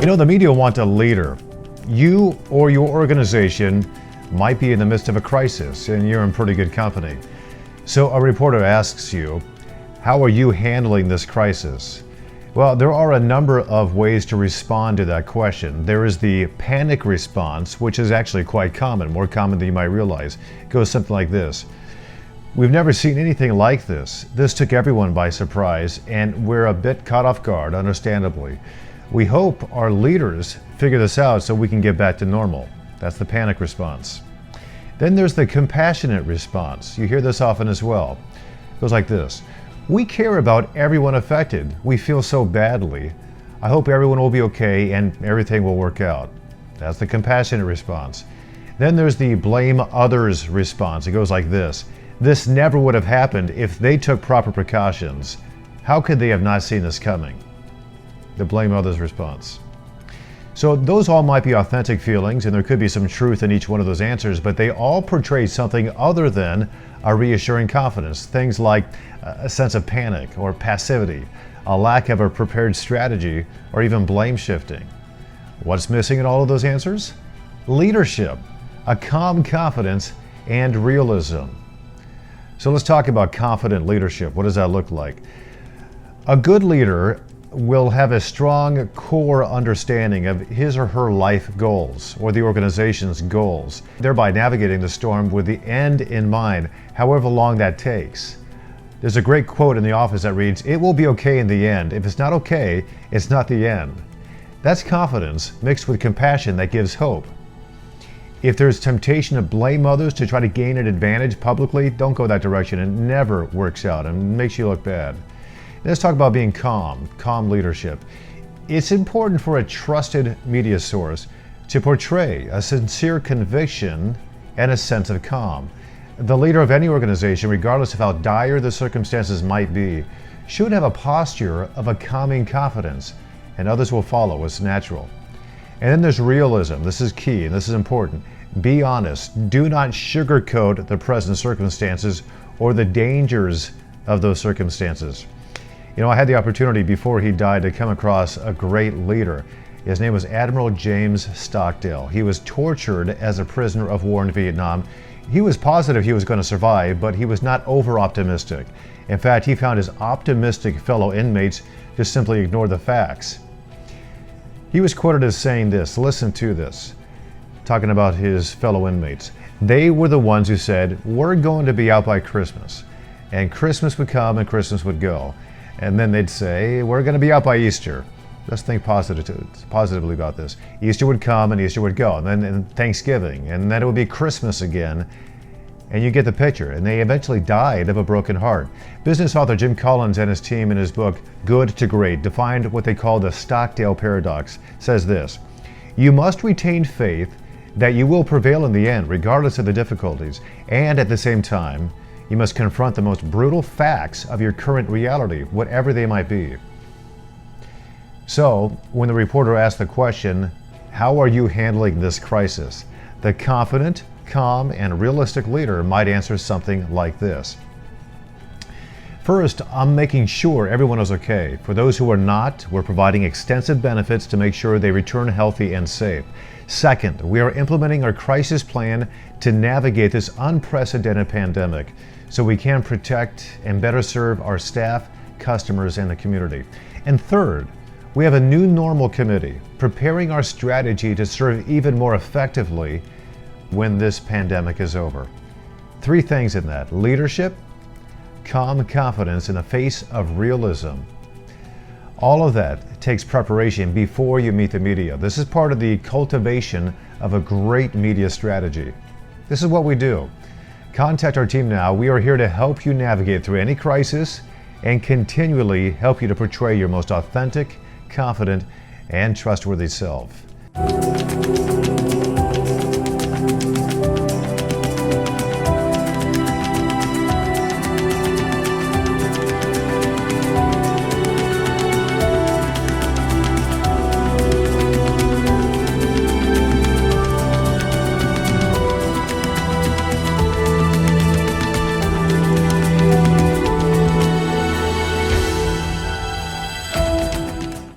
You know, the media want a leader. You or your organization might be in the midst of a crisis and you're in pretty good company. So a reporter asks you, how are you handling this crisis? Well, there are a number of ways to respond to that question. There is the panic response, which is actually quite common, more common than you might realize. It goes something like this. We've never seen anything like this. This took everyone by surprise, and we're a bit caught off guard, understandably. We hope our leaders figure this out so we can get back to normal. That's the panic response. Then there's the compassionate response. You hear this often as well. It goes like this. We care about everyone affected. We feel so badly. I hope everyone will be okay and everything will work out. That's the compassionate response. Then there's the blame others response. It goes like this. This never would have happened if they took proper precautions. How could they have not seen this coming? The blame others response. So those all might be authentic feelings, and there could be some truth in each one of those answers, but they all portray something other than a reassuring confidence. Things like a sense of panic or passivity, a lack of a prepared strategy, or even blame shifting. What's missing in all of those answers? Leadership, a calm confidence, and realism. So let's talk about confident leadership. What does that look like? A good leader will have a strong core understanding of his or her life goals or the organization's goals, thereby navigating the storm with the end in mind, however long that takes. There's a great quote in the office that reads, "It will be okay in the end. If it's not okay, it's not the end." That's confidence mixed with compassion that gives hope. If there's temptation to blame others to try to gain an advantage publicly, don't go that direction. It never works out and makes you look bad. Let's talk about being calm leadership. It's important for a trusted media source to portray a sincere conviction and a sense of calm. The leader of any organization, regardless of how dire the circumstances might be, should have a posture of a calming confidence, and others will follow. It's natural. And then there's realism. This is key, and this is important. Be honest. Do not sugarcoat the present circumstances or the dangers of those circumstances. You know, I had the opportunity before he died to come across a great leader. His name was Admiral James Stockdale. He was tortured as a prisoner of war in Vietnam. He was positive he was going to survive, but he was not over-optimistic. In fact, he found his optimistic fellow inmates just simply ignore the facts. He was quoted as saying this, listen to this, talking about his fellow inmates. They were the ones who said, we're going to be out by Christmas. And Christmas would come and Christmas would go. And then they'd say, we're going to be out by Easter. Let's think positively about this. Easter would come and Easter would go. And then Thanksgiving. And then it would be Christmas again. And you get the picture. And they eventually died of a broken heart. Business author Jim Collins and his team in his book, Good to Great, defined what they call the Stockdale paradox, says this. You must retain faith that you will prevail in the end, regardless of the difficulties. And at the same time, you must confront the most brutal facts of your current reality, whatever they might be. So, when the reporter asked the question, how are you handling this crisis? The confident, calm, and realistic leader might answer something like this. First, I'm making sure everyone is okay. For those who are not, we're providing extensive benefits to make sure they return healthy and safe. Second, we are implementing our crisis plan to navigate this unprecedented pandemic so we can protect and better serve our staff, customers, and the community. And third, we have a new normal committee preparing our strategy to serve even more effectively when this pandemic is over. Three things in that: leadership, calm confidence in the face of realism. All of that takes preparation before you meet the media. This is part of the cultivation of a great media strategy. This is what we do. Contact our team now. We are here to help you navigate through any crisis and continually help you to portray your most authentic, confident, and trustworthy self.